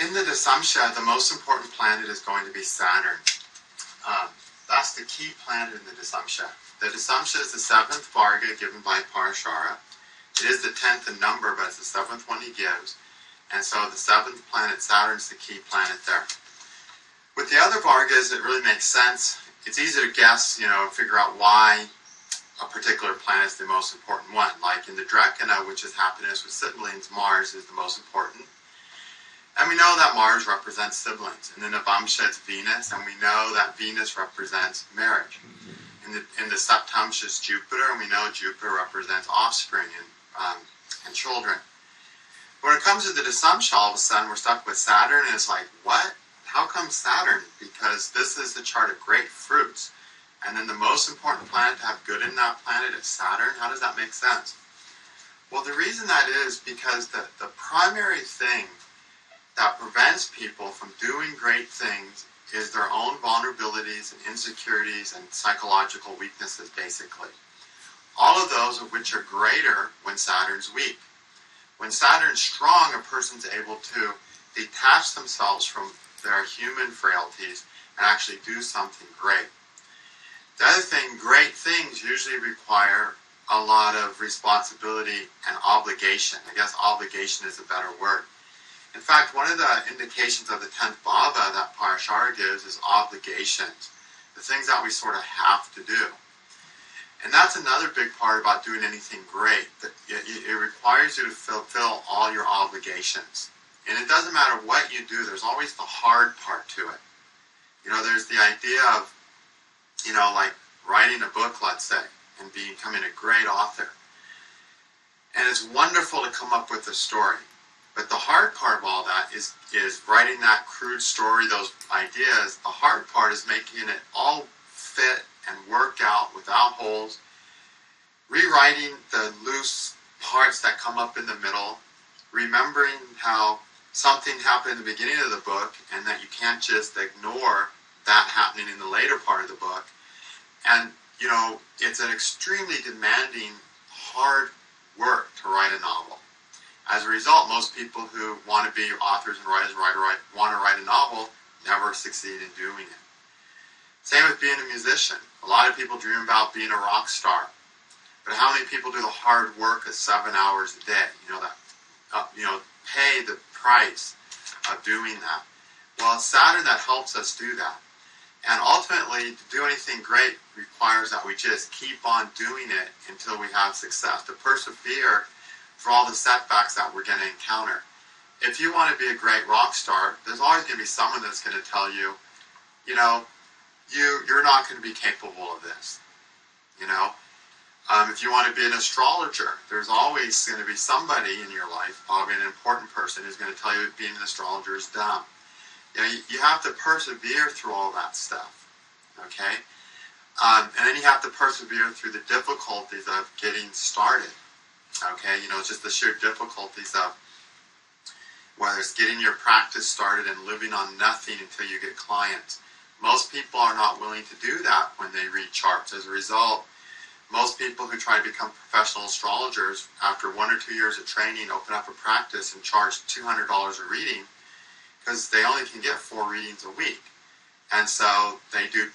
In the Dasamsa, the most important planet is going to be Saturn. That's the key planet in the Dasamsa. The Dasamsa is the 7th Varga given by Parashara. It is the 10th in number, but it's the 7th one he gives. And so the 7th planet, Saturn's the key planet there. With the other Vargas, it really makes sense. It's easy to guess, figure out why a particular planet is the most important one. Like in the Drekana, which is happiness with siblings, Mars is the most important. And we know that Mars represents siblings. In the Navamsha, it's Venus, and we know that Venus represents marriage. In the Saptamsha, it's Jupiter, and we know Jupiter represents offspring and children. When it comes to the Dasamsha, all of a sudden we're stuck with Saturn, and it's like, what? How come Saturn? Because this is the chart of great fruits. And then the most important planet to have good in that planet is Saturn. How does that make sense? Well, the reason that is because the primary thing that prevents people from doing great things is their own vulnerabilities and insecurities and psychological weaknesses, basically. All of those of which are greater when Saturn's weak. When Saturn's strong, a person's able to detach themselves from their human frailties and actually do something great. The other thing, great things usually require a lot of responsibility and obligation. I guess obligation is a better word. In fact, one of the indications of the 10th Bhava that Parashara gives is obligations, the things that we sort of have to do. And that's another big part about doing anything great, that it requires you to fulfill all your obligations. And it doesn't matter what you do, there's always the hard part to it. There's the idea of, like writing a book, let's say, and becoming a great author. And it's wonderful to come up with a story. But the hard part of all that is writing that crude story, those ideas. The hard part is making it all fit and work out without holes, rewriting the loose parts that come up in the middle, remembering how something happened in the beginning of the book and that you can't just ignore that happening in the later part of the book. And, it's an extremely demanding, hard work to write a novel. As a result, most people who want to be authors and writers, want to write a novel, never succeed in doing it. Same with being a musician. A lot of people dream about being a rock star. But how many people do the hard work of 7 hours a day? Pay the price of doing that. Well, it's Saturn that helps us do that. And ultimately, to do anything great requires that we just keep on doing it until we have success. To persevere for all the setbacks that we're going to encounter. If you want to be a great rock star, there's always going to be someone that's going to tell you, you're not going to be capable of this. If you want to be an astrologer, there's always going to be somebody in your life, probably an important person, who's going to tell you being an astrologer is dumb. You have to persevere through all that stuff, okay? And then you have to persevere through the difficulties of getting started, okay? Just the sheer difficulties of whether it's getting your practice started and living on nothing until you get clients. Most people are not willing to do that when they read charts. As a result, most people who try to become professional astrologers, after 1 or 2 years of training, open up a practice and charge $200 a reading because they only can get 4 readings a week. And so they do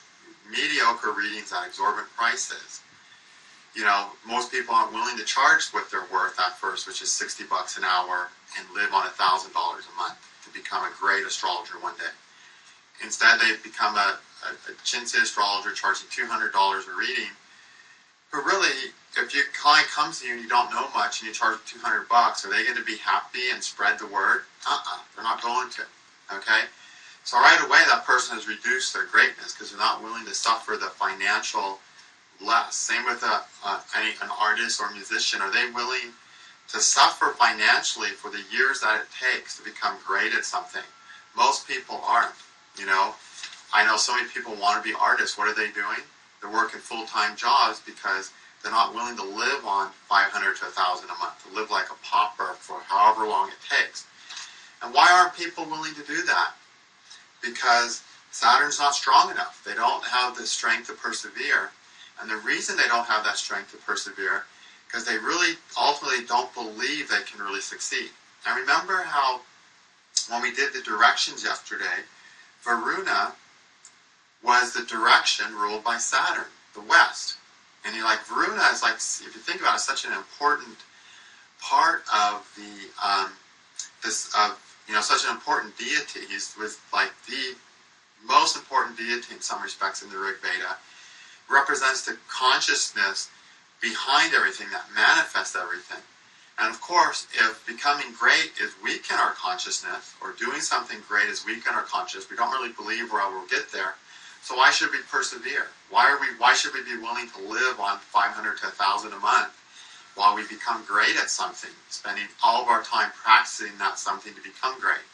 mediocre readings at exorbitant prices. Most people aren't willing to charge what they're worth at first, which is $60 an hour, and live on $1,000 a month to become a great astrologer one day. Instead, they become a chintzy astrologer charging $200 a reading. But really, if your client comes to you and you don't know much and you charge $200, are they going to be happy and spread the word? They're not going to. Okay? So right away, that person has reduced their greatness because they're not willing to suffer the financial less. Same with an artist or musician. Are they willing to suffer financially for the years that it takes to become great at something? Most people aren't. I know so many people want to be artists. What are they doing? They're working full-time jobs because they're not willing to live on $500 to $1,000 a month, to live like a pauper for however long it takes. And why aren't people willing to do that? Because Saturn's not strong enough. They don't have the strength to persevere. And the reason they don't have that strength to persevere, because they really ultimately don't believe they can really succeed. And remember how when we did the directions yesterday, Varuna was the direction ruled by Saturn, the west. And you're like, Varuna is like, if you think about it, such an important part of such an important deity. He's with like the most important deity in some respects in the Rig Veda. Represents the consciousness behind everything that manifests everything. And of course, if becoming great is weaken our consciousness, or doing something great is weaken our consciousness, we don't really believe we'll get there. So why should we persevere? Why should we be willing to live on 500 to 1,000 a month while we become great at something, spending all of our time practicing that something to become great?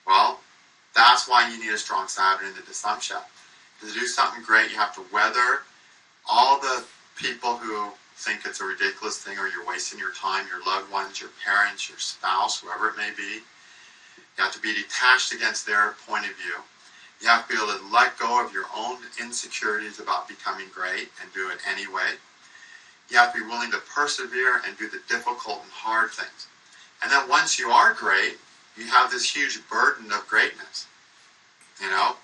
Well, that's why you need a strong Saturn in the Dasamsa. To do something great, you have to weather all the people who think it's a ridiculous thing, or you're wasting your time, your loved ones, your parents, your spouse, whoever it may be. You have to be detached against their point of view. You have to be able to let go of your own insecurities about becoming great and do it anyway. You have to be willing to persevere and do the difficult and hard things. And then once you are great, you have this huge burden of greatness. You know?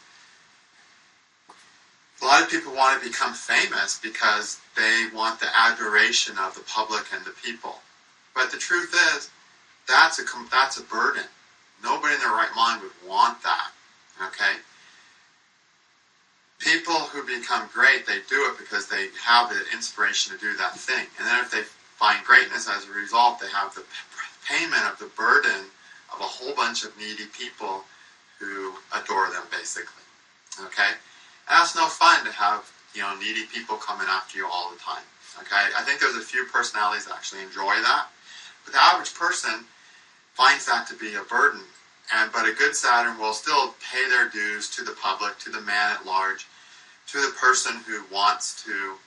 A lot of people want to become famous because they want the adoration of the public and the people. But the truth is, that's a burden. Nobody in their right mind would want that. Okay? People who become great, they do it because they have the inspiration to do that thing. And then if they find greatness as a result, they have the payment of the burden of a whole bunch of needy people who adore them, basically. Okay? And that's no fun to have, needy people coming after you all the time. Okay? I think there's a few personalities that actually enjoy that. But the average person finds that to be a burden. But a good Saturn will still pay their dues to the public, to the man at large, to the person who wants to,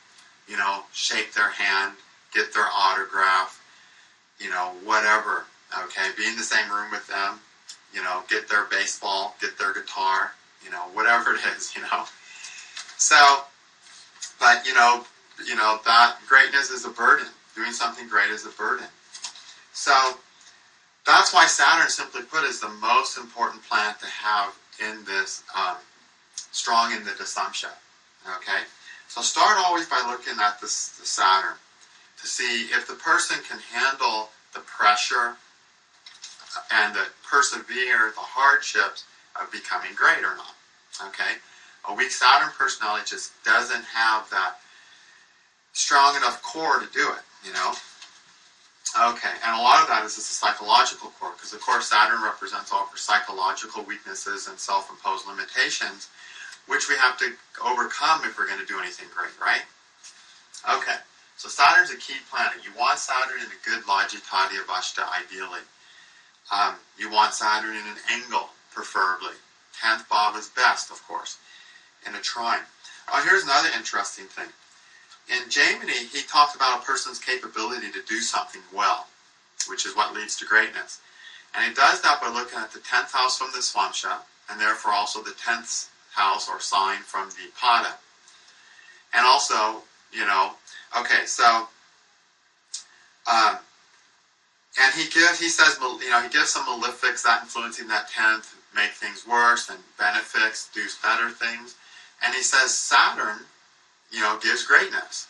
shake their hand, get their autograph, whatever. Okay? Be in the same room with them, get their baseball, get their guitar, whatever it is, So, but, that greatness is a burden. Doing something great is a burden. So, that's why Saturn, simply put, is the most important planet to have in this, strong in the Dasamsa. Okay? So start always by looking at the Saturn to see if the person can handle the pressure and persevere the hardships of becoming great or not. Okay? A weak Saturn personality just doesn't have that strong enough core to do it, Okay, and a lot of that is the psychological core, because of course Saturn represents all our psychological weaknesses and self-imposed limitations, which we have to overcome if we're going to do anything great, right? Okay, so Saturn's a key planet. You want Saturn in a good Logitati of Ashta, ideally. You want Saturn in an angle, preferably. 10th Bhavas best, of course, in a trine. Here's another interesting thing. In Jaimini, he talks about a person's capability to do something well, which is what leads to greatness. And he does that by looking at the 10th house from the Swamsha, and therefore also the 10th house or sign from the Pada. And also, okay, so, and he says, he gives some malefics that influencing that 10th, make things worse, and benefics, do better things. And he says Saturn, gives greatness.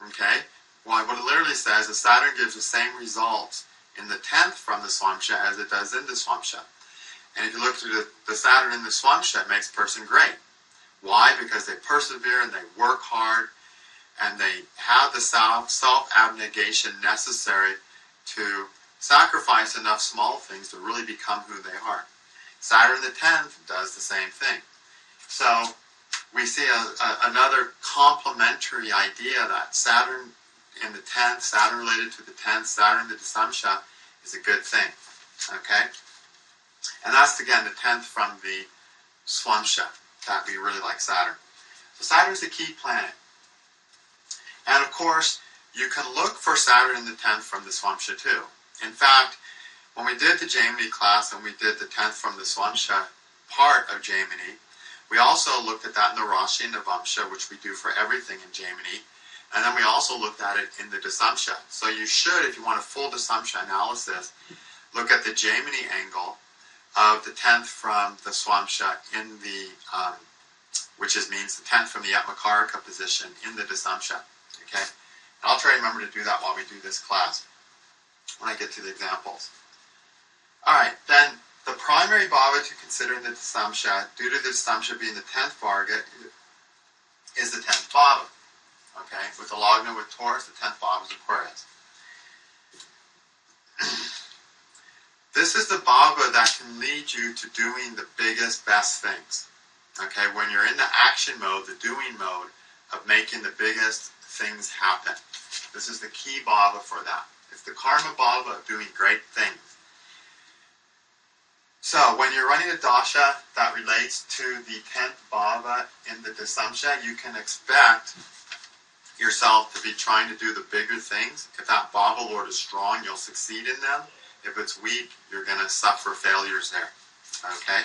Okay? Well, what it literally says is Saturn gives the same results in the 10th from the Swamsha as it does in the Swamsha. And if you look through the Saturn in the Swamsha, it makes a person great. Why? Because they persevere and they work hard and they have the self-abnegation necessary to sacrifice enough small things to really become who they are. Saturn in the 10th does the same thing. So we see another complementary idea that Saturn in the 10th, Saturn related to the 10th, Saturn in the Dasamsa is a good thing. Okay? And that's, again, the 10th from the Swamsha, that we really like Saturn. So Saturn's the key planet. And, of course, you can look for Saturn in the 10th from the Swamsha, too. In fact, when we did the Jaimini class and we did the 10th from the Swamsha part of Jaimini, we also looked at that in the Rashi and Navamsha, which we do for everything in Jaimini. And then we also looked at it in the Dasamsa. So you should, if you want a full Dasamsa analysis, look at the Jaimini angle, of the 10th from the Swamsha in the, which means the 10th from the Yatmakaraka position in the Dasamsa. Okay? And I'll try to remember to do that while we do this class, when I get to the examples. Alright, then the primary bhava to consider in the Dasamsa, due to the Dasamsa being the 10th Varga, is the 10th bhava. Okay? With the Lagna with Taurus, the 10th bhava is Aquarius. This is the bhava that can lead you to doing the biggest, best things. Okay? When you're in the action mode, the doing mode of making the biggest things happen. This is the key bhava for that. It's the karma bhava of doing great things. So, when you're running a dasha that relates to the 10th bhava in the Dasamsa, you can expect yourself to be trying to do the bigger things. If that bhava lord is strong, you'll succeed in them. If it's weak, you're going to suffer failures there. Okay?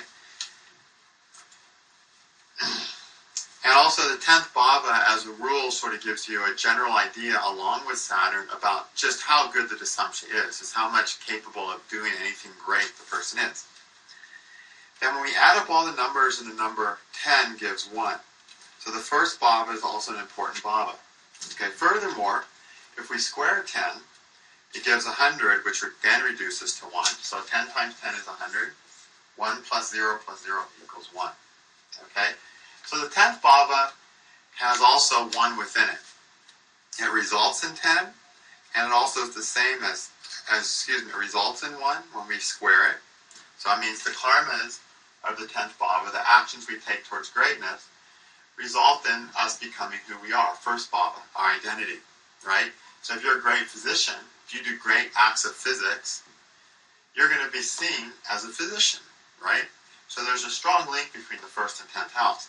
And also the 10th bhava, as a rule, sort of gives you a general idea, along with Saturn, about just how good the Dasamsa is how much capable of doing anything great the person is. Then when we add up all the numbers, and the number 10 gives 1. So the first bhava is also an important bhava. Okay. Furthermore, if we square 10, it gives 100, which again reduces to 1. So 10 times 10 is 100. 1 plus 0 equals 1. Okay? So the 10th bhava has also 1 within it. It results in 10, and it also is the same as it results in 1 when we square it. So that means the karmas of the 10th bhava, the actions we take towards greatness, result in us becoming who we are. First bhava, our identity, right? So if you're a great physician, if you do great acts of physics, you're going to be seen as a physician, right? So there's a strong link between the first and 10th house.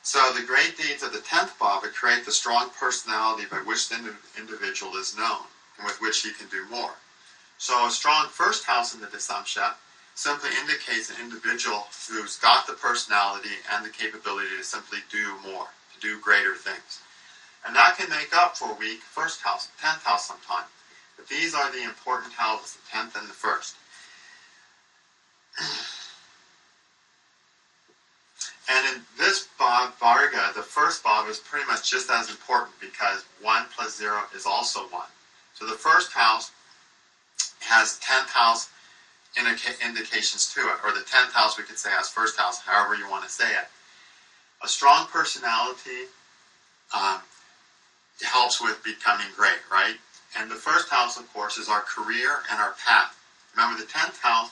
So the great deeds of the 10th bhava create the strong personality by which the individual is known, and with which he can do more. So a strong first house in the Dasamsa simply indicates an individual who's got the personality and the capability to simply do more, to do greater things. And that can make up for a weak first house, 10th house sometimes. But these are the important houses, the 10th and the 1st. And in this Varga, the first bhava is pretty much just as important, because 1 plus 0 is also 1. So the first house has 10th house indications to it, or the 10th house we could say has first house, however you want to say it. A strong personality helps with becoming great, right? And the first house, of course, is our career and our path. Remember, the 10th house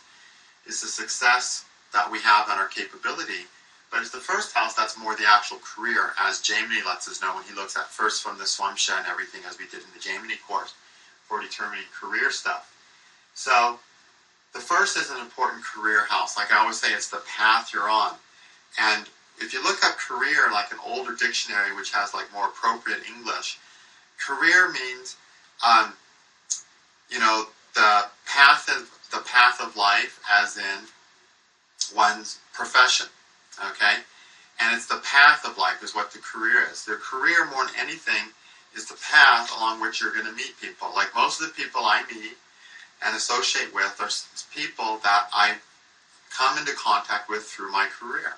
is the success that we have and our capability, but it's the first house that's more the actual career, as Jaimini lets us know when he looks at first from the Swamsha and everything, as we did in the Jaimini course, for determining career stuff. So the first is an important career house. Like I always say, it's the path you're on. And if you look up career, like an older dictionary which has like more appropriate English, career means, the path of life, as in one's profession. Okay, and it's the path of life is what the career is. The career, more than anything, is the path along which you're going to meet people. Like most of the people I meet and associate with are people that I come into contact with through my career.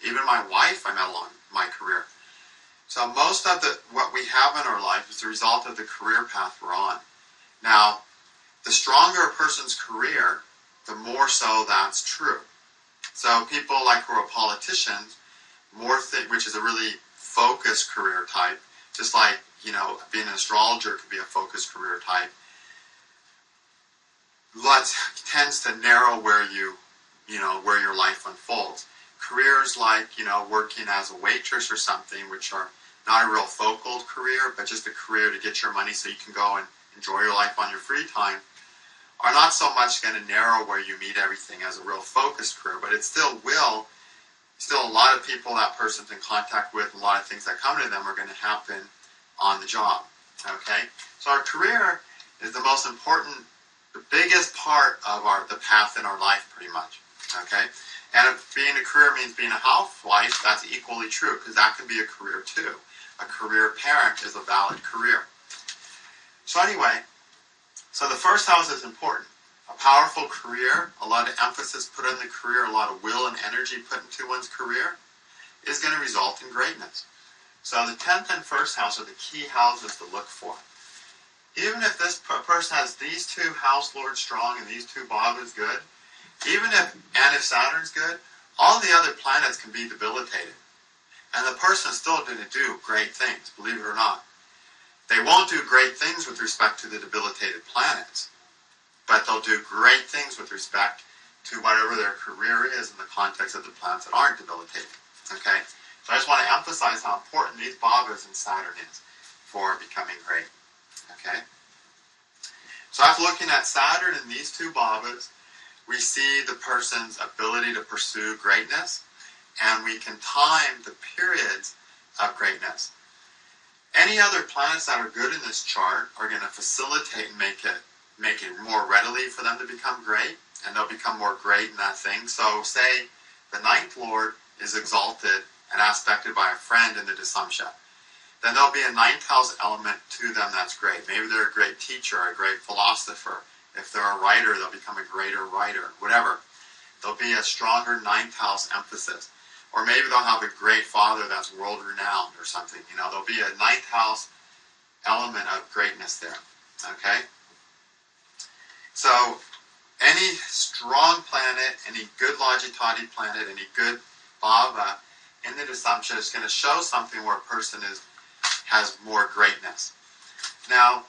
Even my wife I met along my career. So most of what we have in our life is the result of the career path we're on. Now, the stronger a person's career, the more so that's true. So people like who are politicians, which is a really focused career type, just like, being an astrologer could be a focused career type, tends to narrow where your life unfolds. Careers like, working as a waitress or something, which are not a real focal career, but just a career to get your money so you can go and enjoy your life on your free time, are not so much going to narrow where you meet everything as a real focused career, but it still a lot of people that person's in contact with, a lot of things that come to them are going to happen on the job. Okay? So our career is the most important, the biggest part of the path in our life, pretty much. Okay? And if being a career means being a housewife, that's equally true, because that can be a career too. A career parent is a valid career. So anyway, so the first house is important. A A powerful career, a lot of emphasis put on the career, a lot of will and energy put into one's career, is going to result in greatness. So the 10th and 1st house are the key houses to look for. Even if this person has these two house lords strong and these two Bhavas good, if Saturn's good, all the other planets can be debilitated. And the person is still going to do great things, believe it or not. They won't do great things with respect to the debilitated planets, but they'll do great things with respect to whatever their career is in the context of the planets that aren't debilitated. Okay? So I just want to emphasize how important these Bhavas and Saturn is for becoming great. Okay? So after looking at Saturn and these two Bhavas, we see the person's ability to pursue greatness, and we can time the periods of greatness. Any other planets that are good in this chart are going to facilitate and make it more readily for them to become great, and they'll become more great in that thing. So say the 9th Lord is exalted and aspected by a friend in the Dasamsa. Then there'll be a 9th house element to them that's great. Maybe they're a great teacher, a great philosopher. If they're a writer, they'll become a greater writer, whatever. There'll be a stronger 9th house emphasis. Or maybe they'll have a great father that's world-renowned or something. There'll be a 9th house element of greatness there. Okay? So, any strong planet, any good Logitati planet, any good Bhava in the Dasamsa is going to show something where a person has more greatness. Now,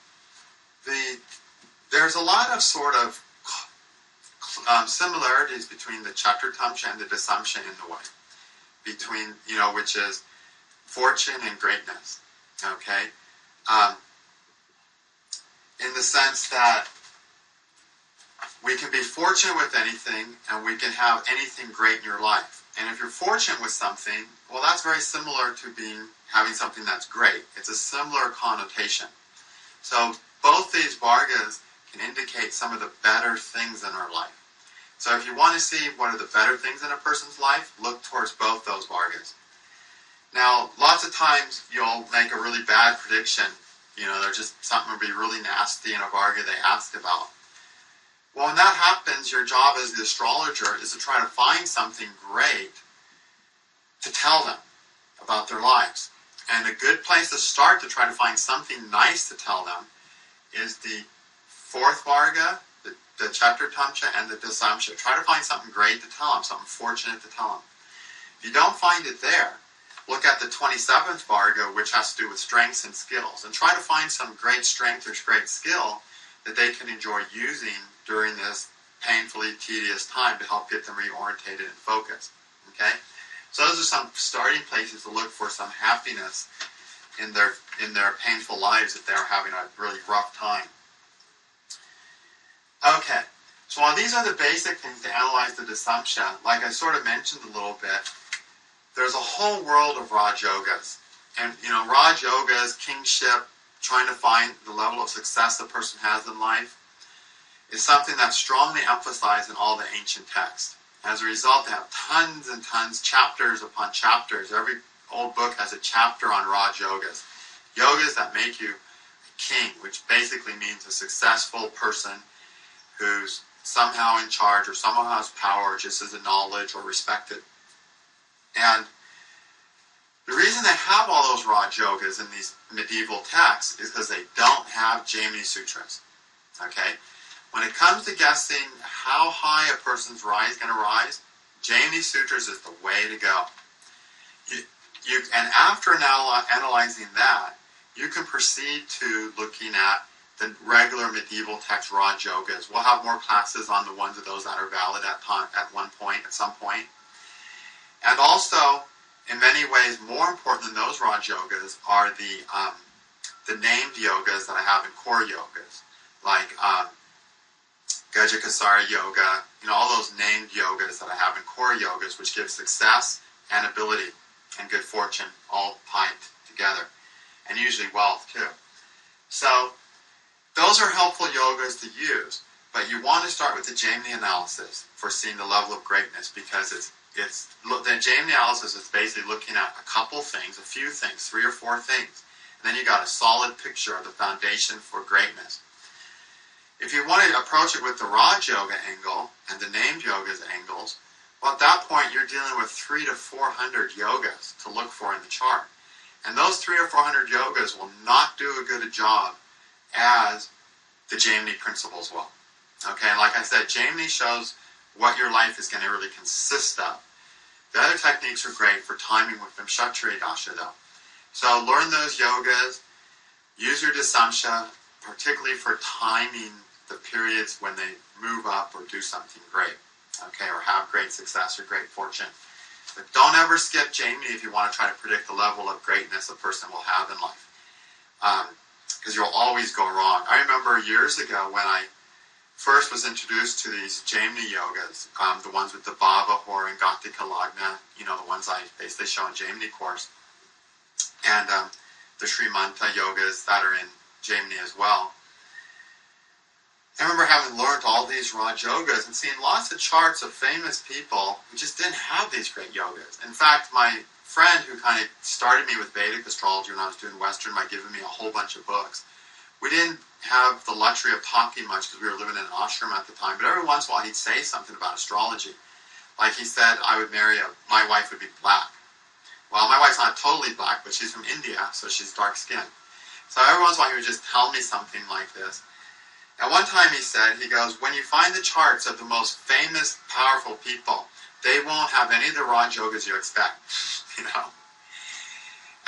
there's a lot of sort of similarities between the Chaturtamsha and the Dasamsha in the way. Between, which is fortune and greatness. Okay? In the sense that we can be fortunate with anything, and we can have anything great in your life. And if you're fortunate with something, well, that's very similar to having something that's great. It's a similar connotation. So both these Vargas can indicate some of the better things in our life. So if you want to see what are the better things in a person's life, look towards both those Vargas. Now, lots of times you'll make a really bad prediction. There's just something will be really nasty in a Varga they asked about. Well, when that happens, your job as the astrologer is to try to find something great to tell them about their lives. And a good place to start to try to find something nice to tell them is the 4th Varga, the Chaturtamsha, and the Dasamsha. Try to find something great to tell them, something fortunate to tell them. If you don't find it there, look at the 27th Varga, which has to do with strengths and skills, and try to find some great strength or great skill that they can enjoy using during this painfully tedious time to help get them reorientated and focused. Okay? So those are some starting places to look for some happiness in their painful lives if they're having a really rough time. Okay, so while these are the basic things to analyze the Dasamsha, like I sort of mentioned a little bit, there's a whole world of Raj Yogas. And, Raj Yogas, kingship, trying to find the level of success a person has in life, is something that's strongly emphasized in all the ancient texts. As a result, they have tons and tons, chapters upon chapters. Every old book has a chapter on Raj Yogas. Yogas that make you a king, which basically means a successful person who's somehow in charge or somehow has power just as a knowledge or respected. And the reason they have all those Raj Yogas in these medieval texts is because they don't have Jaimini Sutras. Okay? When it comes to guessing how high a person's rise is going to rise, Jaimini Sutras is the way to go. And after analyzing that, you can proceed to looking at the regular medieval text Raj Yogas. We'll have more classes on the ones of those that are valid at some point. And also, in many ways, more important than those Raj Yogas are the named yogas that I have in core yogas, like Gajakasara Yoga, all those named yogas that I have in core yogas, which give success and ability and good fortune all tied together, and usually wealth too. So those are helpful yogas to use, but you want to start with the Jaimini analysis for seeing the level of greatness, because the Jaimini analysis is basically looking at a couple things, a few things, 3 or 4 things, and then you got a solid picture of the foundation for greatness. If you want to approach it with the Raj Yoga angle and the named yogas angles, well, at that point you're dealing with 300 to 400 yogas to look for in the chart. And those 300 or 400 yogas will not do a good a job as the Jaimini principles will. Okay, and like I said, Jaimini shows what your life is going to really consist of. The other techniques are great for timing with Vimshakshatri Dasha though. So learn those yogas, use your Dasamsa, particularly for timing the periods when they move up or do something great, okay, or have great success or great fortune. But don't ever skip Jaimini if you want to try to predict the level of greatness a person will have in life, because you'll always go wrong. I remember years ago when I first was introduced to these Jaimini yogas, the ones with the Bhava, Hor, and Gatika Lagna, the ones I basically show in Jaimini course, and the Srimanta yogas that are in Jaimini as well. I remember having learned all these Raj yogas and seeing lots of charts of famous people who just didn't have these great yogas. In fact, my friend who kind of started me with Vedic astrology when I was doing Western by giving me a whole bunch of books, we didn't have the luxury of talking much because we were living in an ashram at the time, but every once in a while he'd say something about astrology. Like he said, my wife would be black. Well, my wife's not totally black, but she's from India, so she's dark skinned. So every once in a while he would just tell me something like this. And one time he goes, when you find the charts of the most famous, powerful people, they won't have any of the Raj yogas you expect,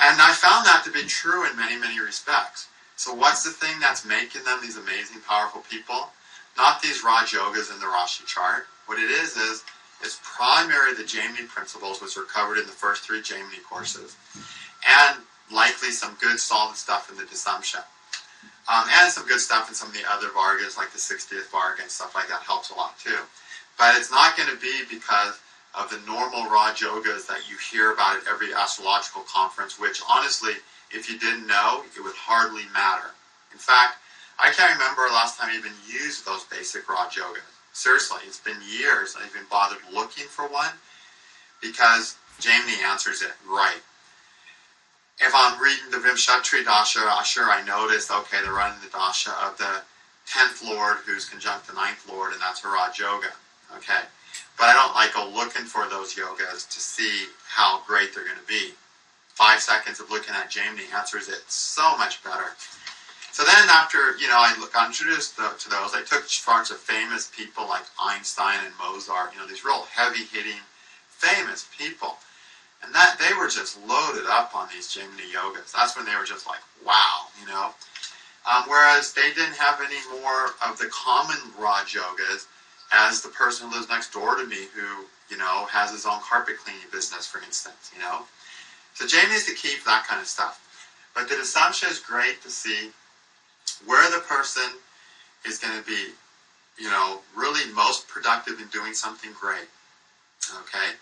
And I found that to be true in many, many respects. So what's the thing that's making them these amazing, powerful people? Not these Raj yogas in the Rashi chart. What it is it's primarily the Jaimini principles, which are covered in the first 3 Jaimini courses, and likely some good, solid stuff in the Dasamsa. And some good stuff in some of the other Vargas, like the 60th Varga and stuff like that helps a lot too. But it's not going to be because of the normal Raj yogas that you hear about at every astrological conference, which honestly, if you didn't know, it would hardly matter. In fact, I can't remember last time I even used those basic Raj yogas. Seriously, it's been years I've even bothered looking for one because Jaimini answers it right. If I'm reading the Vimshakshatri Dasha, sure, I noticed, okay, they're running the Dasha of the 10th Lord who's conjunct the 9th Lord, and that's a Raj yoga, okay? But I don't go looking for those yogas to see how great they're going to be. 5 seconds of looking at Jaimini answers it so much better. So then after, I got introduced to those, I took charts of famous people like Einstein and Mozart, these real heavy-hitting, famous people. And that they were just loaded up on these Jaimini yogas. That's when they were just like, wow, whereas they didn't have any more of the common Raj yogas as the person who lives next door to me who, has his own carpet cleaning business, for instance, So Jaimini is the key for that kind of stuff. But the Dasamsa is great to see where the person is going to be, really most productive in doing something great, okay?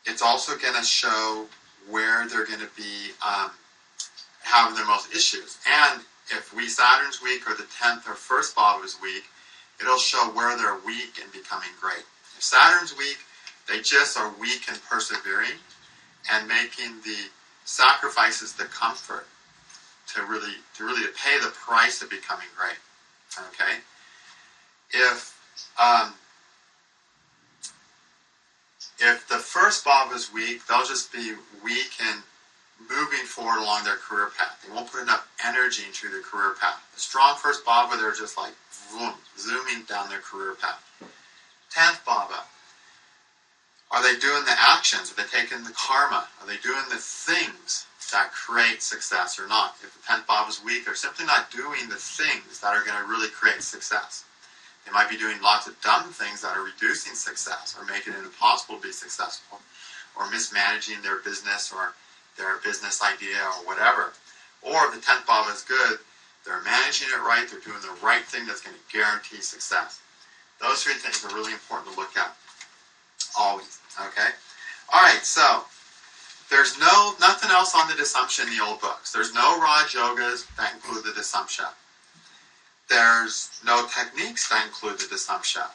It's also going to show where they're going to be having their most issues. And if Saturn's weak or the 10th or 1st Bhava's weak, it'll show where they're weak and becoming great. If Saturn's weak, they just are weak and persevering and making the sacrifices, the comfort to really pay the price of becoming great. Okay? If the 1st Bhava is weak, they'll just be weak and moving forward along their career path. They won't put enough energy into their career path. The strong 1st Bhava, they're just like zooming down their career path. 10th Bhava, are they doing the actions? Are they taking the karma? Are they doing the things that create success or not? If the 10th Bhava is weak, they're simply not doing the things that are going to really create success. They might be doing lots of dumb things that are reducing success or making it impossible to be successful, or mismanaging their business or their business idea or whatever. Or if the 10th Bhava is good, they're managing it right, they're doing the right thing that's going to guarantee success. Those 3 things are really important to look at. Always. Okay? Alright, so there's nothing else on the Dasamsa in the old books. There's no Raj yogas that include the Dasamsa. There's no techniques that include the Dasamsa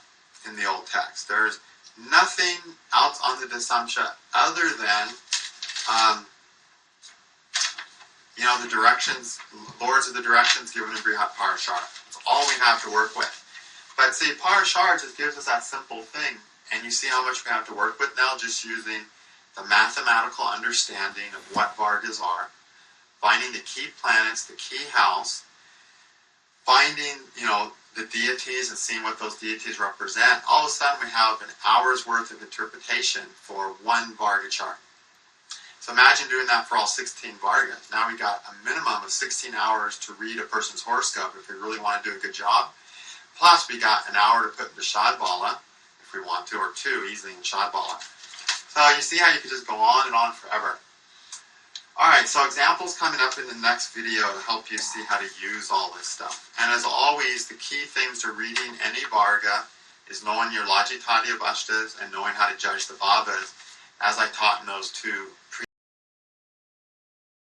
in the old text. There's nothing else on the Dasamsa other than, the directions, lords of the directions given in Brihat Parashara. That's all we have to work with. But see, Parashara just gives us that simple thing. And you see how much we have to work with now just using the mathematical understanding of what Vargas are, finding the key planets, the key house, finding, the deities and seeing what those deities represent. All of a sudden we have an hour's worth of interpretation for one Varga chart. So imagine doing that for all 16 Vargas. Now we got a minimum of 16 hours to read a person's horoscope if we really want to do a good job. Plus we got an hour to put into Shadbala if we want to, or 2 easily in Shadbala. So you see how you could just go on and on forever. Alright, so examples coming up in the next video to help you see how to use all this stuff. And as always, the key things to reading any Varga is knowing your Lajitadya Bhashtas and knowing how to judge the Bhavas, as I taught in those 2